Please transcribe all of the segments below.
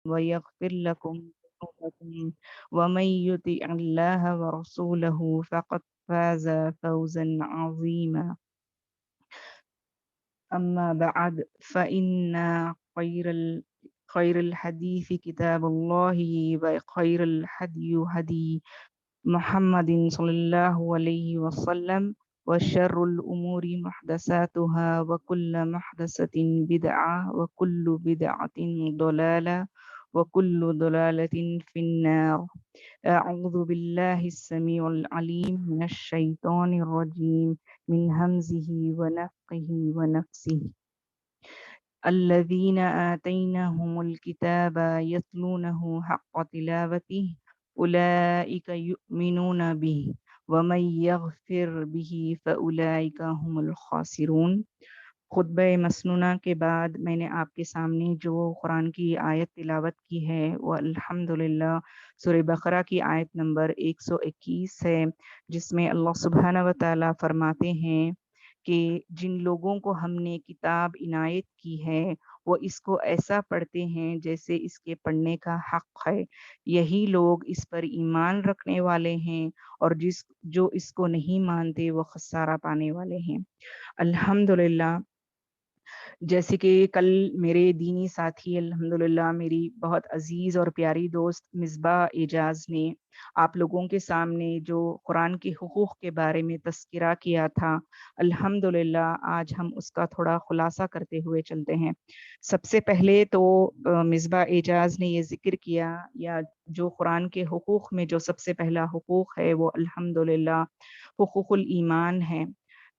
ويغفر لكم ذنوبكم ومن يطع الله ورسوله فقد فاز فوزا عظيما. أما بعد فإن خير الحديث كتاب الله وخير الهدي هدي محمد صلى الله عليه وسلم وشر الأمور محدثاتها وكل محدثة بدعة وكل بدعة ضلالة وكل ضلالة في النار. أعوذ بالله السميع العليم من الشيطان الرجيم من همزه ونفخه ونفسه. الذين آتيناهم الكتاب يتلونه حق تلاوته أولئك يؤمنون به ومن يغفر به فأولئك هم الخاسرون. خطبہ مسنونہ کے بعد میں نے آپ کے سامنے جو قرآن کی آیت تلاوت کی ہے وہ الحمدللہ سورہ بقرہ کی آیت نمبر 121 ہے، جس میں اللہ سبحانہ و تعالیٰ فرماتے ہیں کہ جن لوگوں کو ہم نے کتاب عنایت کی ہے وہ اس کو ایسا پڑھتے ہیں جیسے اس کے پڑھنے کا حق ہے، یہی لوگ اس پر ایمان رکھنے والے ہیں، اور جو اس کو نہیں مانتے وہ خسارہ پانے والے ہیں۔ الحمدللہ، جیسے کہ کل میرے دینی ساتھی الحمدللہ میری بہت عزیز اور پیاری دوست مصباح اعجاز نے آپ لوگوں کے سامنے جو قرآن کے حقوق کے بارے میں تذکرہ کیا تھا، الحمدللہ آج ہم اس کا تھوڑا خلاصہ کرتے ہوئے چلتے ہیں۔ سب سے پہلے تو مصباح اعجاز نے یہ ذکر کیا، یا جو قرآن کے حقوق میں جو سب سے پہلا حقوق ہے وہ الحمدللہ حقوق الایمان ہے۔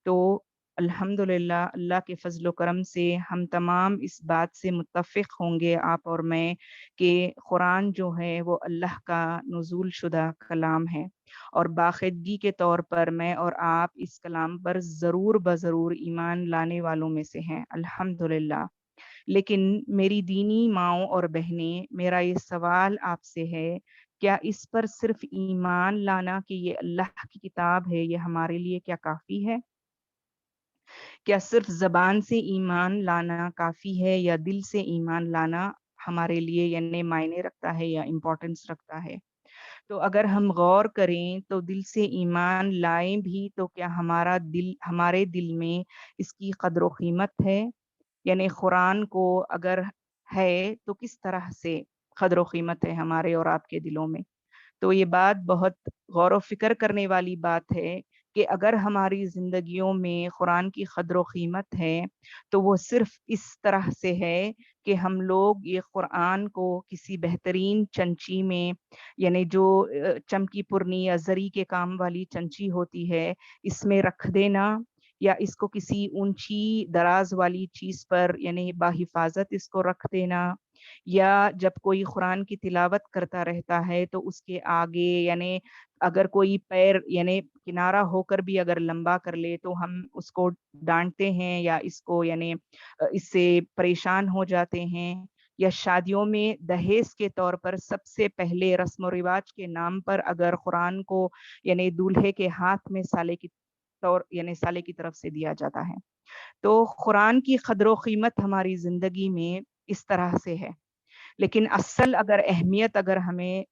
تو الحمدللہ اللہ کے فضل و کرم سے ہم تمام اس بات سے متفق ہوں گے، آپ اور میں، کہ قرآن جو ہے وہ اللہ کا نزول شدہ کلام ہے، اور باقاعدگی کے طور پر میں اور آپ اس کلام پر ضرور بضرور ایمان لانے والوں میں سے ہیں الحمدللہ۔ لیکن میری دینی ماؤں اور بہنیں، میرا یہ سوال آپ سے ہے، کیا اس پر صرف ایمان لانا کہ یہ اللہ کی کتاب ہے یہ ہمارے لیے کیا کافی ہے؟ کیا صرف زبان سے ایمان لانا کافی ہے، یا دل سے ایمان لانا ہمارے لیے یعنی معنی رکھتا ہے یا امپورٹنس رکھتا ہے؟ تو اگر ہم غور کریں تو دل سے ایمان لائیں بھی تو کیا ہمارے دل میں اس کی قدر و قیمت ہے؟ یعنی قرآن کو اگر ہے تو کس طرح سے قدر و قیمت ہے ہمارے اور آپ کے دلوں میں؟ تو یہ بات بہت غور و فکر کرنے والی بات ہے کہ اگر ہماری زندگیوں میں قرآن کی قدر و قیمت ہے تو وہ صرف اس طرح سے ہے کہ ہم لوگ یہ قرآن کو کسی بہترین چنچی میں، یعنی جو چمکی پرنی یا زری کے کام والی چنچی ہوتی ہے، اس میں رکھ دینا، یا اس کو کسی اونچی دراز والی چیز پر یعنی باحفاظت اس کو رکھ دینا، یا جب کوئی قرآن کی تلاوت کرتا رہتا ہے تو اس کے آگے یعنی اگر کوئی پیر یعنی کنارہ ہو کر بھی اگر لمبا کر لے تو ہم اس کو ڈانٹتے ہیں یا اس کو یعنی اس سے پریشان ہو جاتے ہیں، یا شادیوں میں دہیز کے طور پر سب سے پہلے رسم و رواج کے نام پر اگر قرآن کو یعنی دولہے کے ہاتھ میں سالے کی طرف سے دیا جاتا ہے۔ تو قرآن کی قدر و قیمت ہماری زندگی میں اس طرح سے ہے، لیکن اصل اگر اہمیت اگر ہمیں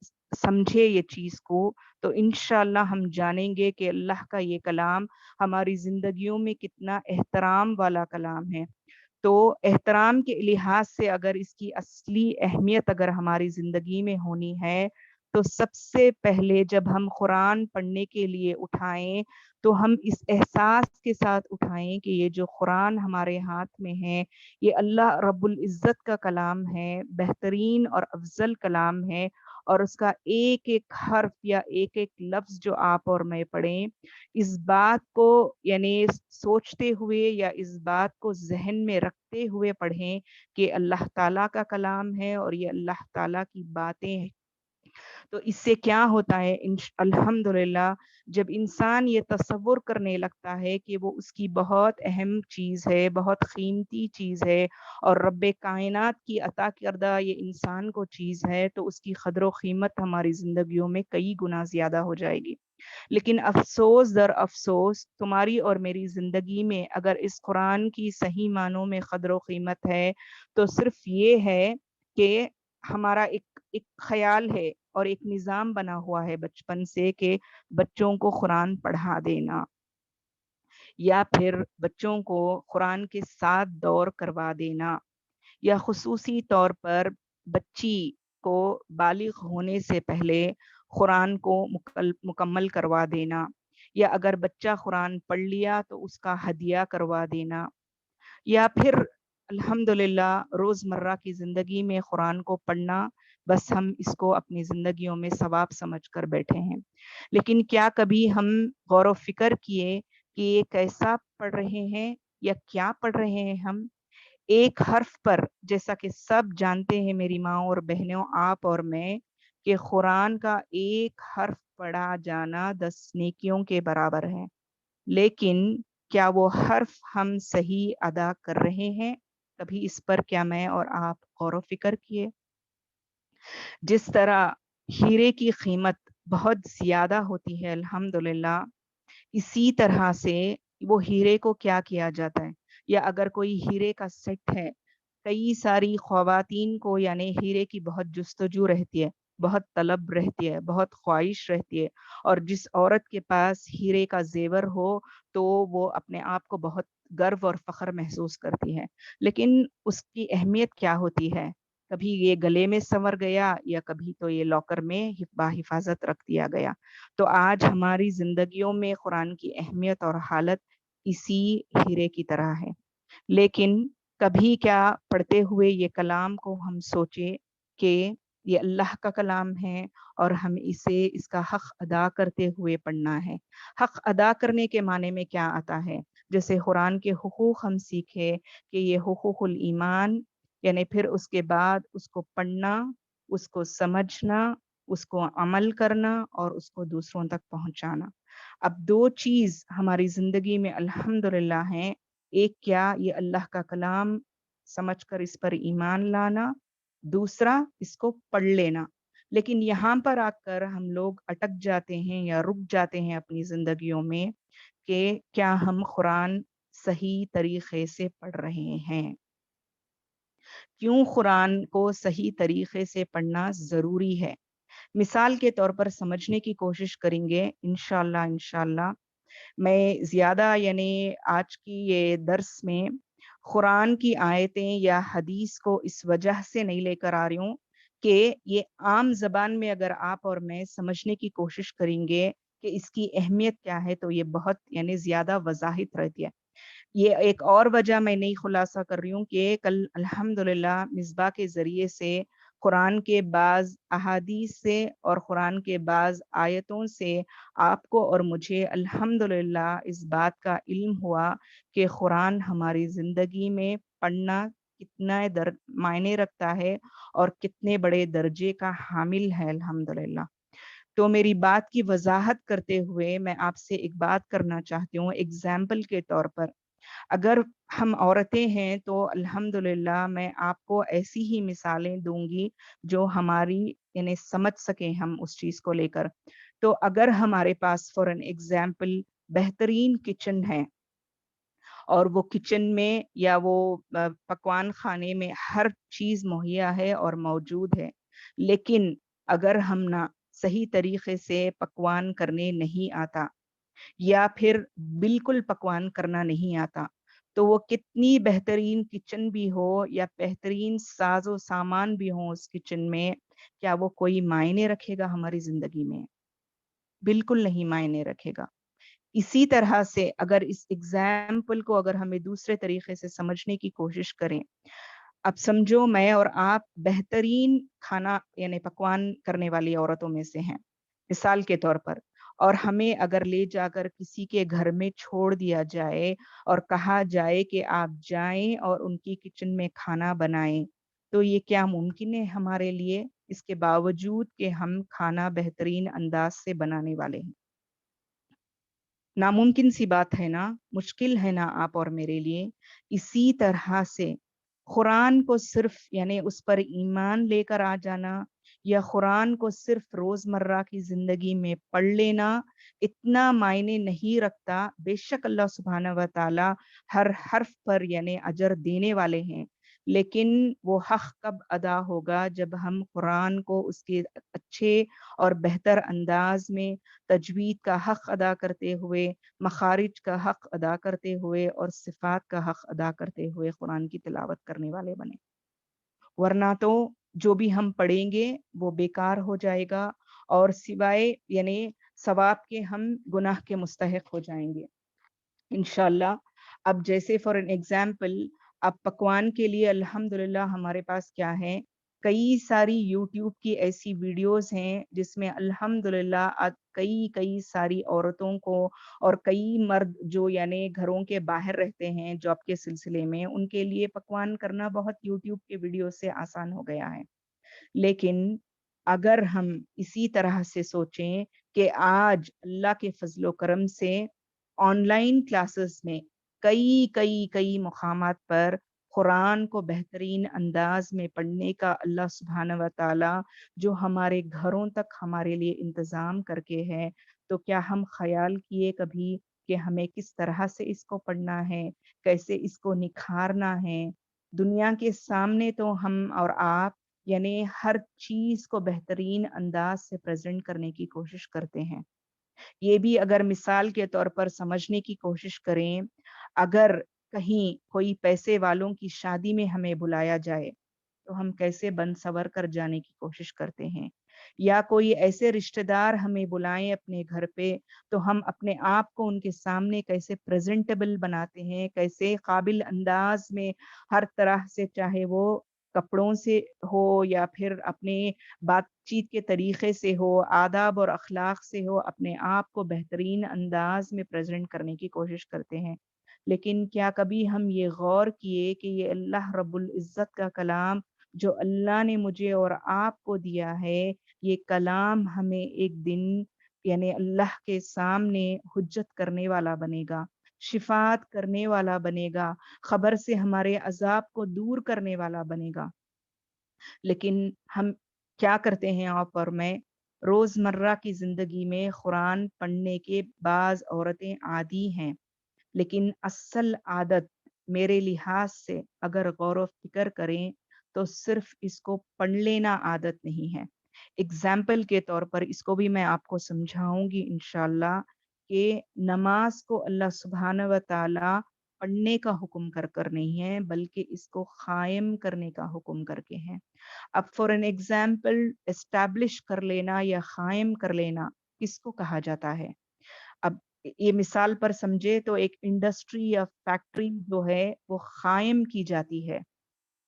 سمجھے یہ چیز کو تو انشاءاللہ ہم جانیں گے کہ اللہ کا یہ کلام ہماری زندگیوں میں کتنا احترام والا کلام ہے۔ تو احترام کے لحاظ سے اگر اس کی اصلی اہمیت اگر ہماری زندگی میں ہونی ہے تو سب سے پہلے جب ہم قرآن پڑھنے کے لیے اٹھائیں تو ہم اس احساس کے ساتھ اٹھائیں کہ یہ جو قرآن ہمارے ہاتھ میں ہے یہ اللہ رب العزت کا کلام ہے، بہترین اور افضل کلام ہے، اور اس کا ایک ایک حرف یا ایک ایک لفظ جو آپ اور میں پڑھیں، اس بات کو یعنی سوچتے ہوئے یا اس بات کو ذہن میں رکھتے ہوئے پڑھیں کہ اللہ تعالیٰ کا کلام ہے اور یہ اللہ تعالیٰ کی باتیں ہیں۔ تو اس سے کیا ہوتا ہے الحمدللہ، جب انسان یہ تصور کرنے لگتا ہے کہ وہ اس کی بہت اہم چیز ہے، بہت قیمتی چیز ہے، اور رب کائنات کی عطا کردہ یہ انسان کو چیز ہے، تو اس کی قدر و قیمت ہماری زندگیوں میں کئی گنا زیادہ ہو جائے گی۔ لیکن افسوس در افسوس تمہاری اور میری زندگی میں اگر اس قرآن کی صحیح معنوں میں قدر و قیمت ہے تو صرف یہ ہے کہ ہمارا ایک خیال ہے اور ایک نظام بنا ہوا ہے بچپن سے کہ بچوں کو قرآن پڑھا دینا یا پھر بچوں کو قرآن کے ساتھ دور کروا دینا یا خصوصی طور پر بچی کو بالغ ہونے سے پہلے قرآن کو مکمل کروا دینا، یا اگر بچہ قرآن پڑھ لیا تو اس کا ہدیہ کروا دینا، یا پھر الحمدللہ روزمرہ کی زندگی میں قرآن کو پڑھنا، بس ہم اس کو اپنی زندگیوں میں ثواب سمجھ کر بیٹھے ہیں۔ لیکن کیا کبھی ہم غور و فکر کیے کہ یہ کیسا پڑھ رہے ہیں یا کیا پڑھ رہے ہیں ہم؟ ایک حرف پر، جیسا کہ سب جانتے ہیں میری ماں اور بہنوں، آپ اور میں، کہ قرآن کا ایک حرف پڑھا جانا 10 نیکیوں کے برابر ہے، لیکن کیا وہ حرف ہم صحیح ادا کر رہے ہیں؟ کبھی اس پر کیا میں اور آپ غور و فکر کیے؟ جس طرح ہیرے کی قیمت بہت زیادہ ہوتی ہے الحمدللہ، اسی طرح سے وہ ہیرے کو کیا کیا جاتا ہے، یا اگر کوئی ہیرے کا سیٹ ہے، کئی ساری خواتین کو یعنی ہیرے کی بہت جستجو رہتی ہے، بہت طلب رہتی ہے، بہت خواہش رہتی ہے، اور جس عورت کے پاس ہیرے کا زیور ہو تو وہ اپنے آپ کو بہت گرو اور فخر محسوس کرتی ہے، لیکن اس کی اہمیت کیا ہوتی ہے؟ کبھی یہ گلے میں سنور گیا یا کبھی تو یہ لاکر میں باحفاظت رکھ دیا گیا۔ تو آج ہماری زندگیوں میں قرآن کی اہمیت اور حالت اسی ہیرے کی طرح ہے، لیکن کبھی کیا پڑھتے ہوئے یہ کلام کو ہم سوچے کہ یہ اللہ کا کلام ہے اور ہم اسے اس کا حق ادا کرتے ہوئے پڑھنا ہے۔ حق ادا کرنے کے معنی میں کیا آتا ہے؟ جیسے قرآن کے حقوق ہم سیکھے کہ یہ حقوق الایمان، یعنی پھر اس کے بعد اس کو پڑھنا، اس کو سمجھنا، اس کو عمل کرنا اور اس کو دوسروں تک پہنچانا۔ اب 2 چیز ہماری زندگی میں الحمدللہ ہیں، ایک کیا؟ یہ اللہ کا کلام سمجھ کر اس پر ایمان لانا، دوسرا اس کو پڑھ لینا۔ لیکن یہاں پر آ کر ہم لوگ اٹک جاتے ہیں یا رک جاتے ہیں اپنی زندگیوں میں کہ کیا ہم قرآن صحیح طریقے سے پڑھ رہے ہیں؟ کیوں قرآن کو صحیح طریقے سے پڑھنا ضروری ہے؟ مثال کے طور پر سمجھنے کی کوشش کریں گے انشاءاللہ۔ میں زیادہ یعنی آج کی یہ درس میں قرآن کی آیتیں یا حدیث کو اس وجہ سے نہیں لے کر آ رہی ہوں کہ یہ عام زبان میں اگر آپ اور میں سمجھنے کی کوشش کریں گے کہ اس کی اہمیت کیا ہے تو یہ بہت یعنی زیادہ وضاحت رہتی ہے۔ یہ ایک اور وجہ میں نہیں خلاصہ کر رہی ہوں کہ کل الحمدللہ مصباح کے ذریعے سے قرآن کے بعض احادیث سے اور قرآن کے بعض آیتوں سے آپ کو اور مجھے الحمدللہ اس بات کا علم ہوا کہ قرآن ہماری زندگی میں پڑھنا کتنا معنی رکھتا ہے اور کتنے بڑے درجے کا حامل ہے الحمدللہ۔ تو میری بات کی وضاحت کرتے ہوئے میں آپ سے ایک بات کرنا چاہتی ہوں ایگزامپل کے طور پر۔ اگر ہم عورتیں ہیں تو الحمدللہ میں آپ کو ایسی ہی مثالیں دوں گی جو ہماری یعنی سمجھ سکیں ہم اس چیز کو لے کر۔ تو اگر ہمارے پاس فار این ایگزامپل بہترین کچن ہے اور وہ کچن میں یا وہ پکوان خانے میں ہر چیز مہیا ہے اور موجود ہے، لیکن اگر ہم نہ صحیح طریقے سے پکوان کرنے نہیں آتا یا پھر بالکل پکوان کرنا نہیں آتا، تو وہ کتنی بہترین کچن بھی ہو یا بہترین ساز و سامان بھی ہو اس کچن میں، کیا وہ کوئی معنی رکھے گا ہماری زندگی میں؟ بالکل نہیں معنی رکھے گا۔ اسی طرح سے اگر اس ایگزامپل کو اگر ہمیں دوسرے طریقے سے سمجھنے کی کوشش کریں، اب سمجھو میں اور آپ بہترین کھانا یعنی پکوان کرنے والی عورتوں میں سے ہیں مثال کے طور پر، اور ہمیں اگر لے جا کر کسی کے گھر میں چھوڑ دیا جائے اور کہا جائے کہ آپ جائیں اور ان کی کچن میں کھانا بنائیں، تو یہ کیا ممکن ہے ہمارے لیے؟ اس کے باوجود کہ ہم کھانا بہترین انداز سے بنانے والے ہیں، ناممکن سی بات ہے نا، مشکل ہے نا آپ اور میرے لیے۔ اسی طرح سے قرآن کو صرف یعنی اس پر ایمان لے کر آ جانا یا قرآن کو صرف روزمرہ کی زندگی میں پڑھ لینا اتنا معنی نہیں رکھتا۔ بے شک اللہ سبحانہ و تعالی ہر حرف پر یعنی اجر دینے والے ہیں، لیکن وہ حق کب ادا ہوگا جب ہم قرآن کو اس کے اچھے اور بہتر انداز میں تجوید کا حق ادا کرتے ہوئے، مخارج کا حق ادا کرتے ہوئے اور صفات کا حق ادا کرتے ہوئے قرآن کی تلاوت کرنے والے بنے۔ ورنہ تو جو بھی ہم پڑھیں گے وہ بیکار ہو جائے گا، اور سوائے یعنی ثواب کے ہم گناہ کے مستحق ہو جائیں گے انشاءاللہ۔ اب جیسے فار این ایگزامپل، اب پکوان کے لیے الحمدللہ ہمارے پاس کیا ہے، کئی ساری یوٹیوب کی ایسی ویڈیوز ہیں جس میں الحمدللہ کئی ساری عورتوں کو اور کئی مرد جو یعنی گھروں کے باہر رہتے ہیں جاب کے سلسلے میں، ان کے لیے پکوان کرنا بہت یوٹیوب کے ویڈیو سے آسان ہو گیا ہے۔ لیکن اگر ہم اسی طرح سے سوچیں کہ آج اللہ کے فضل و کرم سے آن لائن کلاسز میں کئی مقامات پر قرآن کو بہترین انداز میں پڑھنے کا اللہ سبحانہ و تعالی جو ہمارے گھروں تک ہمارے لیے انتظام کر کے ہے، تو کیا ہم خیال کیے کبھی کہ ہمیں کس طرح سے اس کو پڑھنا ہے، کیسے اس کو نکھارنا ہے؟ دنیا کے سامنے تو ہم اور آپ یعنی ہر چیز کو بہترین انداز سے پریزنٹ کرنے کی کوشش کرتے ہیں۔ یہ بھی اگر مثال کے طور پر سمجھنے کی کوشش کریں، اگر کہیں کوئی پیسے والوں کی شادی میں ہمیں بلایا جائے تو ہم کیسے بن سور کر جانے کی کوشش کرتے ہیں، یا کوئی ایسے رشتہ دار ہمیں بلائیں اپنے گھر پہ تو ہم اپنے آپ کو ان کے سامنے کیسے پریزنٹیبل بناتے ہیں، کیسے قابل انداز میں ہر طرح سے، چاہے وہ کپڑوں سے ہو یا پھر اپنے بات چیت کے طریقے سے ہو، آداب اور اخلاق سے ہو، اپنے آپ کو بہترین انداز میں پریزنٹ کرنے کی کوشش کرتے ہیں۔ لیکن کیا کبھی ہم یہ غور کیے کہ یہ اللہ رب العزت کا کلام جو اللہ نے مجھے اور آپ کو دیا ہے، یہ کلام ہمیں ایک دن یعنی اللہ کے سامنے حجت کرنے والا بنے گا، شفاعت کرنے والا بنے گا، خبر سے ہمارے عذاب کو دور کرنے والا بنے گا۔ لیکن ہم کیا کرتے ہیں آپ اور میں؟ روزمرہ کی زندگی میں قرآن پڑھنے کے بعض عورتیں عادی ہیں، لیکن اصل عادت میرے لحاظ سے اگر غور و فکر کریں تو صرف اس کو پڑھ لینا عادت نہیں ہے۔ اگزامپل کے طور پر اس کو بھی میں آپ کو سمجھاؤں گی انشاءاللہ، کہ نماز کو اللہ سبحانہ و تعالی پڑھنے کا حکم کر نہیں ہے بلکہ اس کو قائم کرنے کا حکم کر کے ہیں۔ اب فار این ایگزامپل، اسٹیبلش کر لینا یا قائم کر لینا کس کو کہا جاتا ہے؟ اب یہ مثال پر سمجھے تو ایک انڈسٹری یا فیکٹری جو ہے وہ قائم کی جاتی ہے،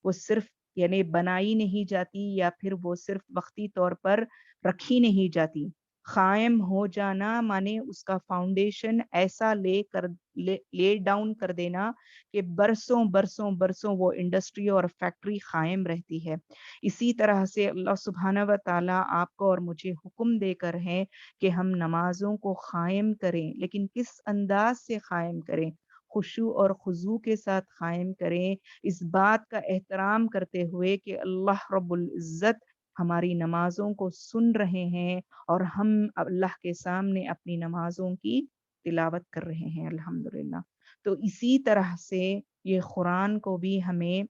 وہ صرف یعنی بنائی نہیں جاتی یا پھر وہ صرف وقتی طور پر رکھی نہیں جاتی۔ قائم ہو جانا مانے اس کا فاؤنڈیشن ایسا لے ڈاؤن کر دینا کہ برسوں وہ انڈسٹری اور فیکٹری قائم رہتی ہے۔ اسی طرح سے اللہ سبحانہ و تعالیٰ آپ کو اور مجھے حکم دے کر ہے کہ ہم نمازوں کو قائم کریں، لیکن کس انداز سے قائم کریں؟ خشوع اور خضوع کے ساتھ قائم کریں، اس بات کا احترام کرتے ہوئے کہ اللہ رب العزت ہماری نمازوں کو سن رہے ہیں اور ہم اللہ کے سامنے اپنی نمازوں کی تلاوت کر رہے ہیں الحمدللہ۔ تو اسی طرح سے یہ قرآن کو بھی ہمیں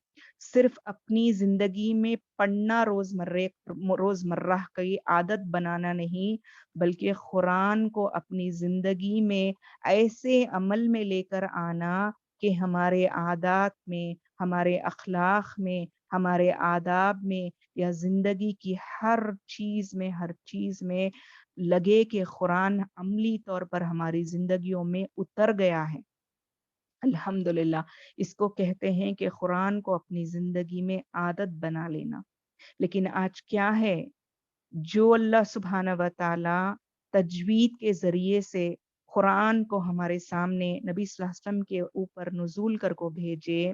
صرف اپنی زندگی میں پڑھنا روزمرہ کی عادت بنانا نہیں، بلکہ قرآن کو اپنی زندگی میں ایسے عمل میں لے کر آنا کہ ہمارے عادات میں، ہمارے اخلاق میں، ہمارے آداب میں یا زندگی کی ہر چیز میں لگے کہ قرآن عملی طور پر ہماری زندگیوں میں اتر گیا ہے۔ الحمدللہ، اس کو کہتے ہیں کہ قرآن کو اپنی زندگی میں عادت بنا لینا۔ لیکن آج کیا ہے؟ جو اللہ سبحانہ و تعالی تجوید کے ذریعے سے قرآن کو ہمارے سامنے نبی صلی اللہ علیہ وسلم کے اوپر نزول کر کو بھیجے،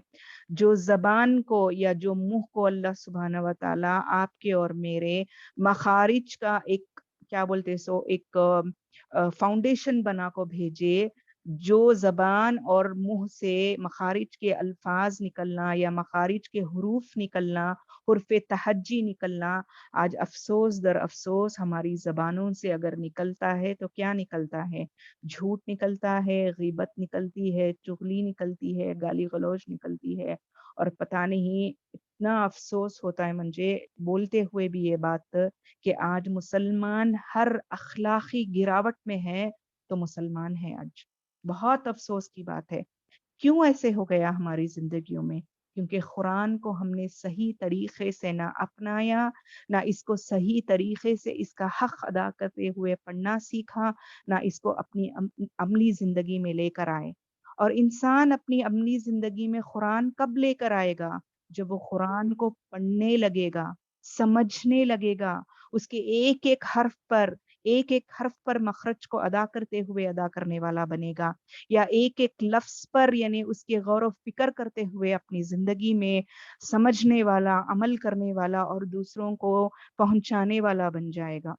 جو زبان کو یا جو منہ کو اللہ سبحانہ و تعالی آپ کے اور میرے مخارج کا ایک کیا بولتے سو ایک فاؤنڈیشن بنا کو بھیجے، جو زبان اور منہ سے مخارج کے الفاظ نکلنا یا مخارج کے حروف نکلنا، حرف تہجی نکلنا، آج افسوس در افسوس ہماری زبانوں سے اگر نکلتا ہے تو کیا نکلتا ہے؟ جھوٹ نکلتا ہے، غیبت نکلتی ہے، چغلی نکلتی ہے، گالی گلوچ نکلتی ہے، اور پتہ نہیں اتنا افسوس ہوتا ہے مجھے بولتے ہوئے بھی یہ بات کہ آج مسلمان ہر اخلاقی گراوٹ میں ہے تو مسلمان ہے آج۔ بہت افسوس کی بات ہے۔ کیوں ایسے ہو گیا ہماری زندگیوں میں؟ کیونکہ قرآن کو ہم نے صحیح طریقے سے نہ اپنایا، نہ اس کو صحیح طریقے سے اس کا حق ادا کرتے ہوئے پڑھنا سیکھا، نہ اس کو اپنی عملی زندگی میں لے کر آئے۔ اور انسان اپنی عملی زندگی میں قرآن کب لے کر آئے گا؟ جب وہ قرآن کو پڑھنے لگے گا، سمجھنے لگے گا، اس کے ایک ایک حرف پر مخرج کو ادا کرتے ہوئے ادا کرنے والا بنے گا، یا ایک ایک لفظ پر یعنی اس کے غور و فکر کرتے ہوئے اپنی زندگی میں سمجھنے والا، عمل کرنے والا اور دوسروں کو پہنچانے والا بن جائے گا۔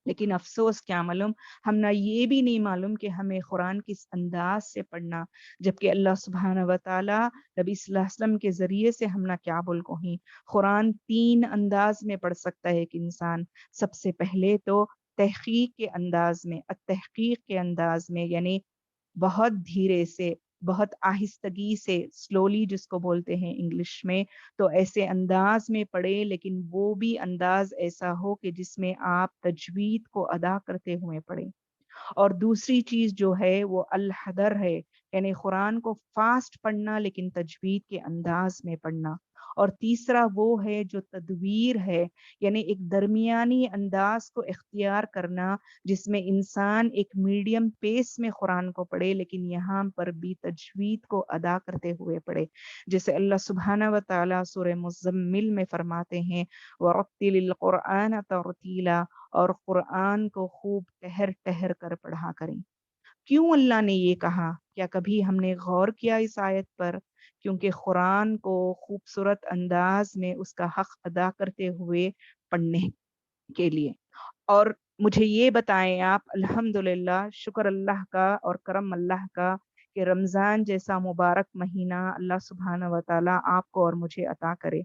لیکن افسوس کیا معلوم، ہم نہ یہ بھی نہیں معلوم کہ ہمیں قرآن کس انداز سے پڑھنا، جبکہ اللہ سبحانہ و تعالی نبی صلی اللہ علیہ وسلم کے ذریعے سے ہم نہ کیا بول کہیں قرآن 3 انداز میں پڑھ سکتا ہے ایک انسان۔ سب سے پہلے تو تحقیق کے انداز میں، التحقیق کے انداز میں، یعنی بہت دھیرے سے، بہت آہستگی سے، سلولی جس کو بولتے ہیں انگلش میں، تو ایسے انداز میں پڑھے، لیکن وہ بھی انداز ایسا ہو کہ جس میں آپ تجوید کو ادا کرتے ہوئے پڑھیں۔ اور دوسری چیز جو ہے وہ الحدر ہے، یعنی قرآن کو فاسٹ پڑھنا لیکن تجوید کے انداز میں پڑھنا۔ اور تیسرا وہ ہے جو تدویر ہے، یعنی ایک درمیانی انداز کو اختیار کرنا، جس میں انسان ایک میڈیم پیس میں قرآن کو پڑھے لیکن یہاں پر بھی تجوید کو ادا کرتے ہوئے پڑھے۔ جیسے اللہ سبحانہ و تعالیٰ سورہ مزمل میں فرماتے ہیں وَرَتِّلِ الْقُرْآنَ تَرْتِيلًا، اور قرآن کو خوب ٹہر ٹہر کر پڑھا کریں۔ کیوں اللہ نے یہ کہا؟ کیا کبھی ہم نے غور کیا اس آیت پر؟ کیونکہ قرآن کو خوبصورت انداز میں اس کا حق ادا کرتے ہوئے پڑھنے کے لیے۔ اور مجھے یہ بتائیں آپ، الحمدللہ، شکر اللہ کا اور کرم اللہ کا کہ رمضان جیسا مبارک مہینہ اللہ سبحانہ و تعالیٰ آپ کو اور مجھے عطا کرے۔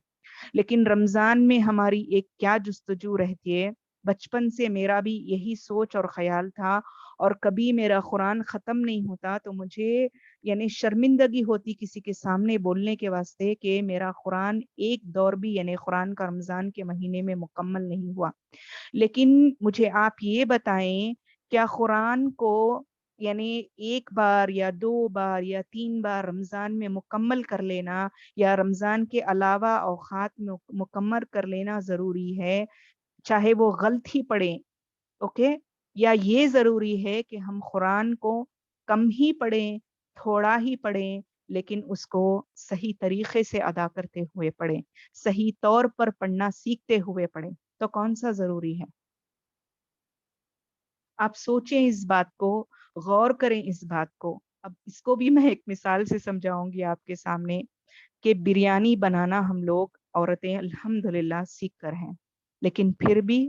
لیکن رمضان میں ہماری ایک کیا جستجو رہتی ہے؟ بچپن سے میرا بھی یہی سوچ اور خیال تھا، اور کبھی میرا قرآن ختم نہیں ہوتا تو مجھے یعنی شرمندگی ہوتی کسی کے سامنے بولنے کے واسطے کہ میرا قرآن ایک دور بھی یعنی قرآن کا رمضان کے مہینے میں مکمل نہیں ہوا۔ لیکن مجھے آپ یہ بتائیں، کیا قرآن کو یعنی ایک بار یا 2 بار یا 3 بار رمضان میں مکمل کر لینا، یا رمضان کے علاوہ اوقات میں مکمل کر لینا ضروری ہے، چاہے وہ غلط ہی پڑھیں؟ اوکے؟ یا یہ ضروری ہے کہ ہم قرآن کو کم ہی پڑھیں، تھوڑا ہی پڑھیں، لیکن اس کو صحیح طریقے سے ادا کرتے ہوئے پڑھیں، صحیح طور پر پڑھنا سیکھتے ہوئے پڑھیں؟ تو کون سا ضروری ہے؟ آپ سوچیں اس بات کو، غور کریں اس بات کو۔ اب اس کو بھی میں ایک مثال سے سمجھاؤں گی آپ کے سامنے کہ بریانی بنانا ہم لوگ عورتیں الحمدللہ سیکھ کر ہیں، لیکن پھر بھی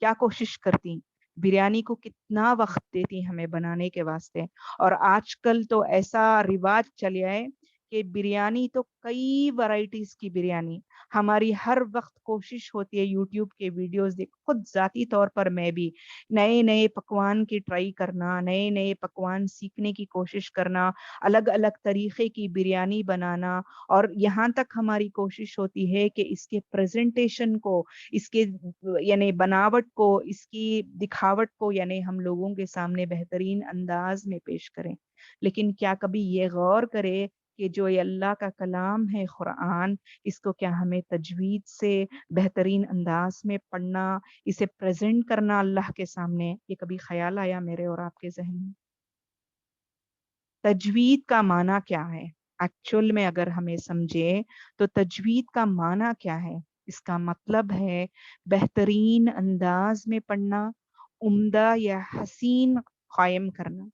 کیا کوشش کرتی، بریانی کو کتنا وقت دیتی ہمیں بنانے کے واسطے۔ اور آج کل تو ایسا رواج چل آئے کہ بریانی تو کئی ورائٹیز کی بریانی، ہماری ہر وقت کوشش ہوتی ہے یوٹیوب کے ویڈیوز دیکھ، خود ذاتی طور پر میں بھی نئے نئے پکوان کی ٹرائی کرنا، نئے نئے پکوان سیکھنے کی کوشش کرنا، الگ الگ طریقے کی بریانی بنانا، اور یہاں تک ہماری کوشش ہوتی ہے کہ اس کے پریزنٹیشن کو، اس کے یعنی بناوٹ کو، اس کی دکھاوٹ کو یعنی ہم لوگوں کے سامنے بہترین انداز میں پیش کریں۔ لیکن کیا کبھی یہ غور کرے کہ جو یہ اللہ کا کلام ہے قرآن، اس کو کیا ہمیں تجوید سے بہترین انداز میں پڑھنا، اسے پریزنٹ کرنا اللہ کے سامنے، یہ کبھی خیال آیا میرے اور آپ کے ذہن میں؟ تجوید کا معنی کیا ہے؟ ایکچوئل میں اگر ہمیں سمجھے تو تجوید کا معنی کیا ہے؟ اس کا مطلب ہے بہترین انداز میں پڑھنا، عمدہ یا حسین قائم کرنا۔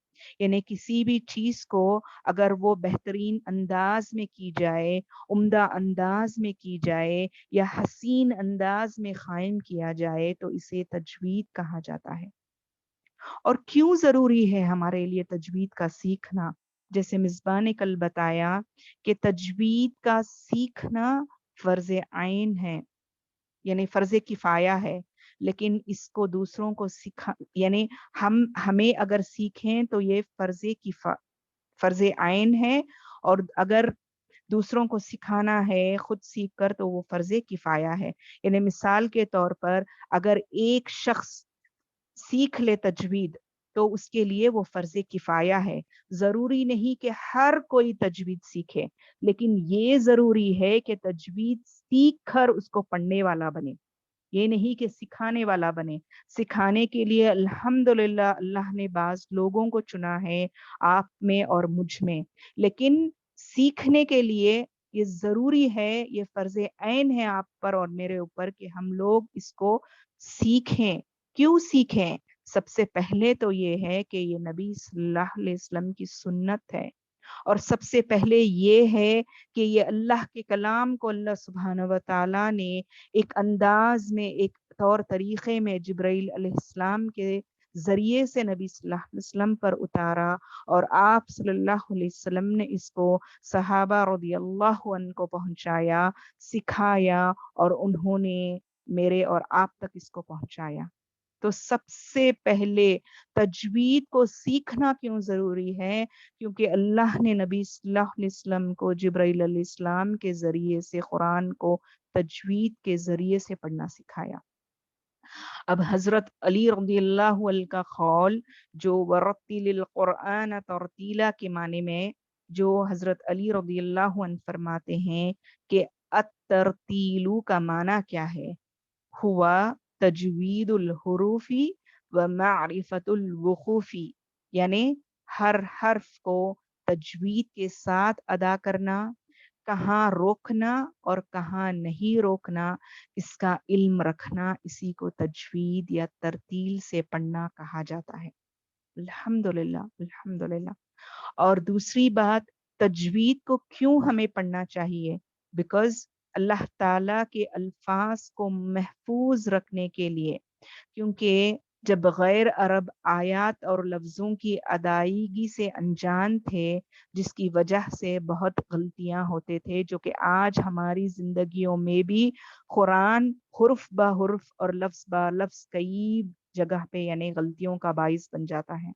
یعنی کسی بھی چیز کو اگر وہ بہترین انداز میں کی جائے، عمدہ انداز میں کی جائے یا حسین انداز میں قائم کیا جائے تو اسے تجوید کہا جاتا ہے۔ اور کیوں ضروری ہے ہمارے لیے تجوید کا سیکھنا؟ جیسے مصباح نے کل بتایا کہ تجوید کا سیکھنا فرض عین ہے، یعنی فرض کفایہ ہے، لیکن اس کو دوسروں کو سکھا یعنی ہمیں اگر سیکھیں تو یہ فرض عین ہے، اور اگر دوسروں کو سکھانا ہے، خود سیکھ کر تو وہ فرض کفایہ ہے۔ یعنی مثال کے طور پر اگر ایک شخص سیکھ لے تجوید تو اس کے لیے وہ فرض کفایہ ہے۔ ضروری نہیں کہ ہر کوئی تجوید سیکھے، لیکن یہ ضروری ہے کہ تجوید سیکھ کر اس کو پڑھنے والا بنے، یہ نہیں کہ سکھانے والا بنے۔ سکھانے کے لیے الحمدللہ اللہ نے بعض لوگوں کو چنا ہے، آپ میں اور مجھ میں، لیکن سیکھنے کے لیے یہ ضروری ہے، یہ فرض عین ہے آپ پر اور میرے اوپر کہ ہم لوگ اس کو سیکھیں۔ کیوں سیکھیں؟ سب سے پہلے تو یہ ہے کہ یہ نبی صلی اللہ علیہ وسلم کی سنت ہے، اور سب سے پہلے یہ ہے کہ یہ اللہ کے کلام کو اللہ سبحانہ و تعالیٰ نے ایک انداز میں، ایک طور طریقے میں جبرائیل علیہ السلام کے ذریعے سے نبی صلی اللہ علیہ وسلم پر اتارا، اور آپ صلی اللہ علیہ وسلم نے اس کو صحابہ رضی اللہ عنہ کو پہنچایا، سکھایا، اور انہوں نے میرے اور آپ تک اس کو پہنچایا۔ تو سب سے پہلے تجوید کو سیکھنا کیوں ضروری ہے؟ کیونکہ اللہ نے نبی صلی اللہ علیہ وسلم کو جبرائیل علیہ السلام کے ذریعے سے قرآن کو تجوید کے ذریعے سے پڑھنا سکھایا۔ اب حضرت علی رضی اللہ عنہ کا قول جو ورتل القرآن ترتیلا کے معنی میں، جو حضرت علی رضی اللہ عنہ فرماتے ہیں کہ الترتیلو کا معنی کیا ہے؟ ہوا تجوید الحروفی و معرفت الوقوفی، یعنی ہر حرف کو تجوید کے ساتھ ادا کرنا، کہاں روکنا اور کہاں نہیں روکنا، اس کا علم رکھنا، اسی کو تجوید یا ترتیل سے پڑھنا کہا جاتا ہے۔ الحمدللہ الحمدللہ۔ اور دوسری بات، تجوید کو کیوں ہمیں پڑھنا چاہیے؟ بیکاز اللہ تعالیٰ کے الفاظ کو محفوظ رکھنے کے لیے، کیونکہ جب غیر عرب آیات اور لفظوں کی ادائیگی سے انجان تھے، جس کی وجہ سے بہت غلطیاں ہوتے تھے، جو کہ آج ہماری زندگیوں میں بھی قرآن حرف بہ حرف اور لفظ بہ لفظ کئی جگہ پہ یعنی غلطیوں کا باعث بن جاتا ہے۔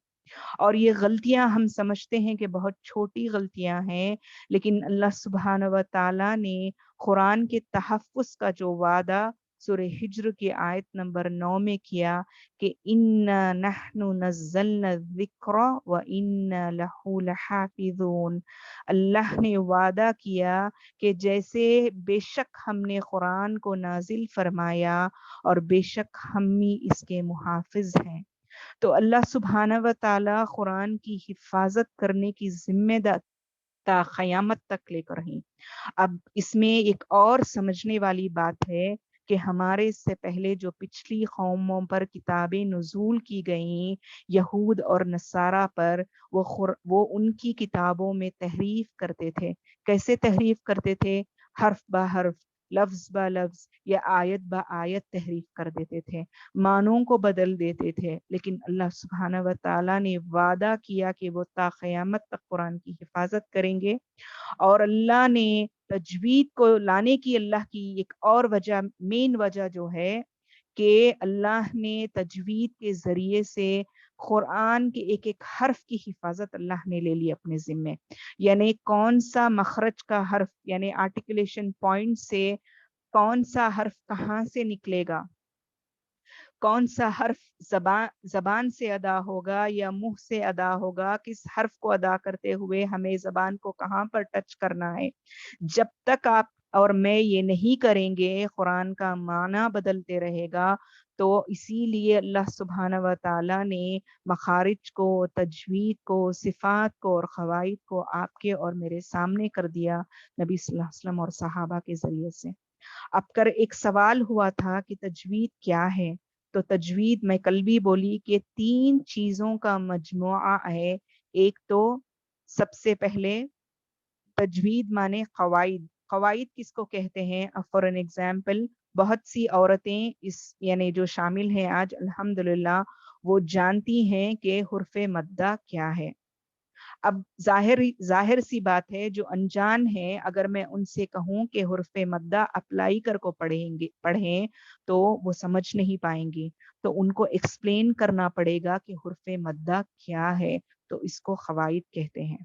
اور یہ غلطیاں ہم سمجھتے ہیں کہ بہت چھوٹی غلطیاں ہیں، لیکن اللہ سبحانہ و تعالیٰ نے قرآن کے تحفظ کا جو وعدہ سورہ ہجر کی آیت نمبر 9 میں کیا کہ اِنَّا نَحْنُ نَزَّلْنَا الذِّكْرَ وَإِنَّا لَهُ لَحَافِظُونَ، اللہ نے وعدہ کیا کہ جیسے بے شک ہم نے قرآن کو نازل فرمایا اور بے شک ہم ہی اس کے محافظ ہیں۔ تو اللہ سبحانہ و تعالیٰ قرآن کی حفاظت کرنے کی ذمہ دار تا قیامت تک لے کر ہیں۔ اب اس میں ایک اور سمجھنے والی بات ہے کہ ہمارے اس سے پہلے جو پچھلی قوموں پر کتابیں نزول کی گئیں، یہود اور نصارہ پر، وہ ان کی کتابوں میں تحریف کرتے تھے۔ کیسے تحریف کرتے تھے؟ حرف بہ حرف، لفظ بہ لفظ یا آیت بہ آیت تحریف کر دیتے تھے، معنوں کو بدل دیتے تھے۔ لیکن اللہ سبحانہ و تعالیٰ نے وعدہ کیا کہ وہ تا قیامت تک قرآن کی حفاظت کریں گے، اور اللہ نے تجوید کو لانے کی اللہ کی ایک اور وجہ، مین وجہ جو ہے کہ اللہ نے تجوید کے ذریعے سے قرآن کے ایک ایک حرف کی حفاظت اللہ نے لے لی اپنے ذمے، یعنی کون سا مخرج کا حرف، یعنی آرٹیکولیشن پوائنٹ سے کون سا حرف کہاں سے نکلے گا، کون سا حرف زبان سے ادا ہوگا یا منہ سے ادا ہوگا، کس حرف کو ادا کرتے ہوئے ہمیں زبان کو کہاں پر ٹچ کرنا ہے۔ جب تک آپ اور میں یہ نہیں کریں گے، قرآن کا معنی بدلتے رہے گا۔ تو اسی لیے اللہ سبحانہ و تعالیٰ نے مخارج کو، تجوید کو، صفات کو اور قواعد کو آپ کے اور میرے سامنے کر دیا نبی صلی اللہ علیہ وسلم اور صحابہ کے ذریعے سے۔ اب کر ایک سوال ہوا تھا کہ تجوید کیا ہے؟ تو تجوید میں کل بھی بولی کہ 3 چیزوں کا مجموعہ ہے۔ ایک تو سب سے پہلے تجوید مانے قواعد۔ قواعد کس کو کہتے ہیں؟ فار این ایگزامپل، بہت سی عورتیں اس یعنی جو شامل ہیں آج الحمدللہ، وہ جانتی ہیں کہ حرف مدہ کیا ہے۔ اب ظاہر سی بات ہے، جو انجان ہے، اگر میں ان سے کہوں کہ حرف مدہ اپلائی کر کو پڑھیں تو وہ سمجھ نہیں پائیں گی، تو ان کو ایکسپلین کرنا پڑے گا کہ حرف مدہ کیا ہے، تو اس کو قواعد کہتے ہیں۔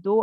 2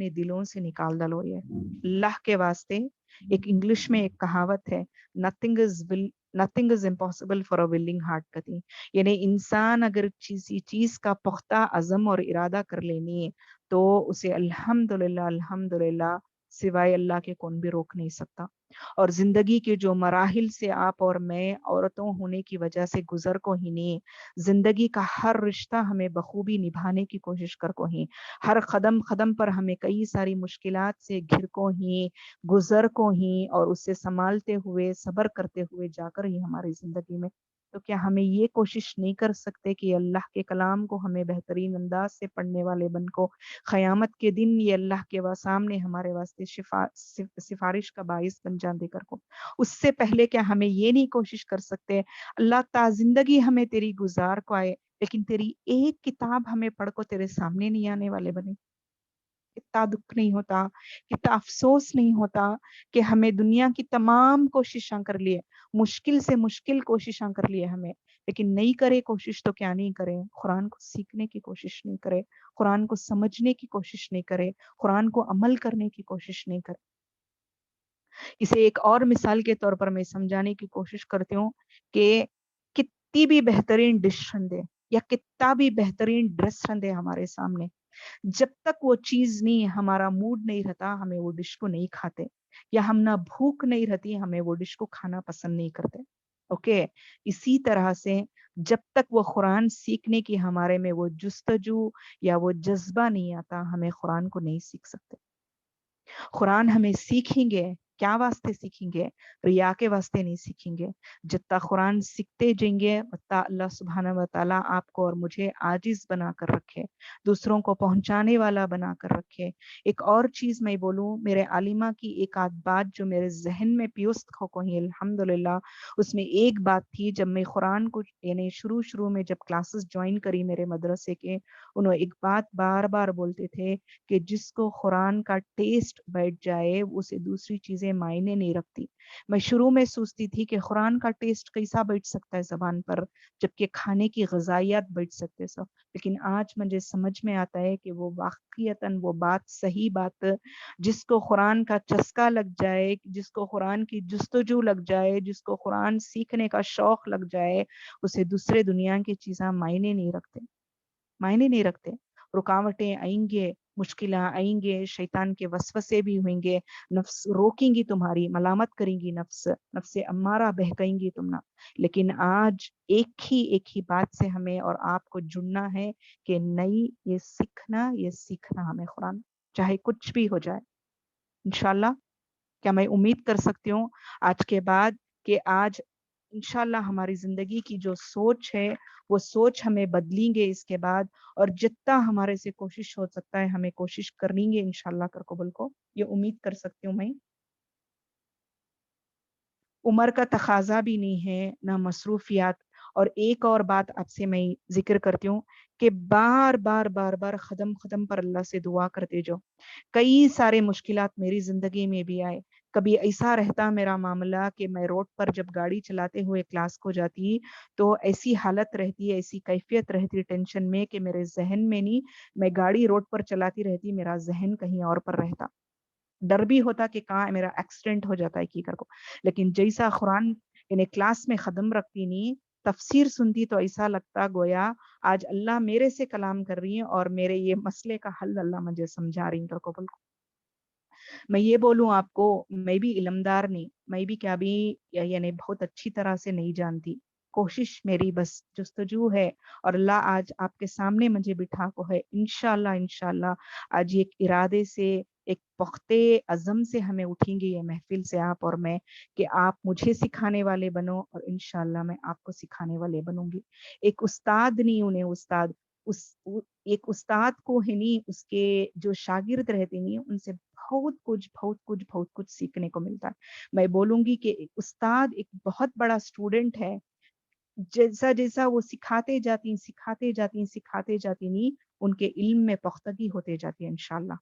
اپنے دلوں سے نکال ڈالو یہ اللہ کے واسطے. ایک انگلش میں ایک کہاوت ہے, nothing is impossible for a ولنگ heart کہتی, یعنی انسان اگر کسی چیز کا پختہ عزم اور ارادہ کر لینی ہے تو اسے الحمدللہ سوائے اللہ کے کون بھی روک نہیں سکتا. اور زندگی کے جو مراحل سے آپ اور میں عورتوں ہونے کی وجہ سے گزر کو ہی نہیں, زندگی کا ہر رشتہ ہمیں بخوبی نبھانے کی کوشش کر کو ہی, ہر قدم قدم پر ہمیں کئی ساری مشکلات سے گھر کو ہی, گزر کو ہی, اور اس سے سنبھالتے ہوئے صبر کرتے ہوئے جا کر ہی ہماری زندگی میں. تو کیا ہمیں یہ کوشش نہیں کر سکتے کہ اللہ کے کلام کو ہمیں بہترین انداز سے پڑھنے والے بن کو قیامت کے دن یہ اللہ کے سامنے ہمارے واسطے سفارش کا باعث بن جان دے کر کو. اس سے پہلے کیا ہمیں یہ نہیں کوشش کر سکتے اللہ تا زندگی ہمیں تیری گزار کو آئے لیکن تیری ایک کتاب ہمیں پڑھ کو تیرے سامنے نہیں آنے والے بنے. کتنا دکھ نہیں ہوتا, کتنا افسوس نہیں ہوتا کہ ہمیں دنیا کی تمام کوششاں کر لیے, مشکل سے مشکل کوششاں کر لیے ہمیں, لیکن نہیں کرے کوشش تو کیا نہیں کرے, قرآن کو سیکھنے کی کوشش نہیں کرے, قرآن کو سمجھنے کی کوشش نہیں کرے, قرآن کو عمل کرنے کی کوشش نہیں کرے. اسے ایک اور مثال کے طور پر میں سمجھانے کی کوشش کرتی ہوں کہ کتنی بھی بہترین ڈش رندے یا کتنا بھی بہترین ڈریس رندے ہمارے سامنے, جب تک وہ چیز نہیں, ہمارا موڈ نہیں رہتا, ہمیں وہ ڈش کو نہیں کھاتے, یا ہم نہ بھوک نہیں رہتی, ہمیں وہ ڈش کو کھانا پسند نہیں کرتے. اوکے, اسی طرح سے جب تک وہ قرآن سیکھنے کی ہمارے میں وہ جستجو یا وہ جذبہ نہیں آتا, ہمیں قرآن کو نہیں سیکھ سکتے. قرآن ہمیں سیکھیں گے, کیا واسطے سیکھیں گے؟ ریا کے واسطے نہیں سیکھیں گے. جتنا قرآن سیکھتے جائیں گے اتنا اللہ سبحانہ و تعالیٰ آپ کو اور مجھے عاجز بنا کر رکھے, دوسروں کو پہنچانے والا بنا کر رکھے. ایک اور چیز میں بولوں, میرے عالمہ کی ایک آدھ بات جو میرے ذہن میں پیوست کو ہی الحمدللہ, اس میں ایک بات تھی, جب میں قرآن کو یعنی شروع میں جب کلاسز جوائن کری میرے مدرسے کے, انہوں ایک بات بار بار بولتے تھے کہ جس کو قرآن کا ٹیسٹ بیٹھ جائے اسے دوسری چیزیں معنی نہیں رکھتی. میں شروع میں سوچتی تھی کہ قرآن کا ٹیسٹ کیسا بیٹھ سکتا ہے زبان پر جبکہ کھانے کی غذائیات بیٹھ سکتے سب, لیکن آج مجھے سمجھ میں آتا ہے کہ وہ واقعیتاً وہ بات صحیح بات, جس کو قرآن کا چسکا لگ جائے, جس کو قرآن کی جستجو لگ جائے, جس کو قرآن سیکھنے کا شوق لگ جائے, اسے دوسرے دنیا کی چیزاں معنی نہیں رکھتے. رکاوٹیں آئیں گے, مشکلیں آئیں گے, شیطان کے وسوسے بھی ہوئیں گے, نفس روکیں گی تمہاری, ملامت کریں گی, نفس امارہ بہکائیں گی تم نہ, لیکن آج ایک ہی بات سے ہمیں اور آپ کو جڑنا ہے کہ نہیں, یہ سیکھنا ہمیں قرآن, چاہے کچھ بھی ہو جائے انشاءاللہ. کیا میں امید کر سکتی ہوں آج کے بعد کہ آج انشاءاللہ ہماری زندگی کی جو سوچ ہے وہ سوچ ہمیں بدلیں گے اس کے بعد, اور جتنا ہمارے سے کوشش ہو سکتا ہے ہمیں کوشش کریں گے انشاءاللہ کر قبول کو, یہ امید کر سکتی ہوں میں. عمر کا تقاضا بھی نہیں ہے نہ مصروفیات. اور ایک اور بات آپ سے میں ذکر کرتی ہوں کہ بار بار قدم پر اللہ سے دعا کرتے جو. کئی سارے مشکلات میری زندگی میں بھی آئے, کبھی ایسا رہتا میرا معاملہ کہ میں روڈ پر جب گاڑی چلاتے ہوئے کلاس کو جاتی تو ایسی حالت رہتی, ایسی کیفیت رہتی ٹینشن میں کہ میرے ذہن میں نہیں, میں گاڑی روڈ پر چلاتی رہتی, میرا ذہن کہیں اور پر رہتا, ڈر بھی ہوتا کہ کہاں میرا ایکسیڈنٹ ہو جاتا ہے کی کر کو. لیکن جیسا قرآن یعنی کلاس میں قدم رکھتی نہیں, تفسیر سنتی تو ایسا لگتا گویا آج اللہ میرے سے کلام کر رہی ہیں اور میرے یہ مسئلے کا حل اللہ مجھے سمجھا رہی ہیں. کو میں یہ بولوں آپ کو, میں بھی علمدار نہیں, میں بھی کیا بھی یعنی بہت اچھی طرح سے نہیں جانتی, کوشش میری بس جستجو ہے, اور اللہ آج آپ کے سامنے مجھے بٹھا کو ہے. انشاءاللہ آج ایک ارادے سے, ایک پختہ عزم سے ہمیں اٹھیں گے یہ محفل سے آپ اور میں, کہ آپ مجھے سکھانے والے بنو اور انشاءاللہ میں آپ کو سکھانے والے بنوں گی. ایک استاد نہیں, انہیں استاد ایک استاد کو ہے نہیں, اس کے جو شاگرد رہتے نہیں ان سے بہت کچھ سیکھنے کو ملتا ہے. میں بولوں گی کہ استاد ایک بہت بڑا اسٹوڈنٹ ہے, جیسا وہ سکھاتے جاتی نہیں, ان کے علم میں پختگی ہوتے جاتی ہے انشاءاللہ.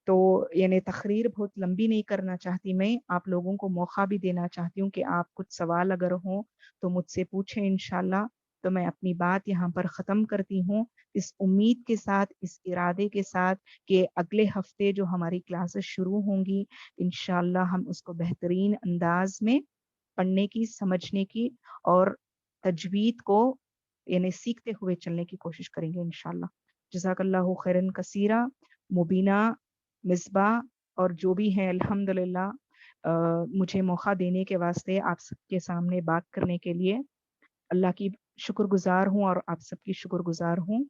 تو یعنی تقریر بہت لمبی نہیں کرنا چاہتی, میں آپ لوگوں کو موقع بھی دینا چاہتی ہوں کہ آپ کچھ سوال اگر ہوں تو مجھ سے پوچھیں انشاءاللہ. تو میں اپنی بات یہاں پر ختم کرتی ہوں، اس امید کے ساتھ، اس ارادے کے ساتھ کہ اگلے ہفتے جو ہماری کلاسز شروع ہوں گی انشاءاللہ ہم اس کو بہترین انداز میں پڑھنے کی، سمجھنے کی اور تجوید کو یعنی سیکھتے ہوئے چلنے کی کوشش کریں گے انشاءاللہ۔ جزاک اللہ خیرن کثیرہ، مبینہ، مصباح اور جو بھی ہیں الحمدللہ مجھے موقع دینے کے واسطے آپ سب کے سامنے بات کرنے کے لیے اللہ کی شکر گزار ہوں اور آپ سب کی شکر گزار ہوں۔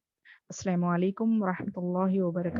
السلام علیکم ورحمۃ اللہ وبرکاتہ۔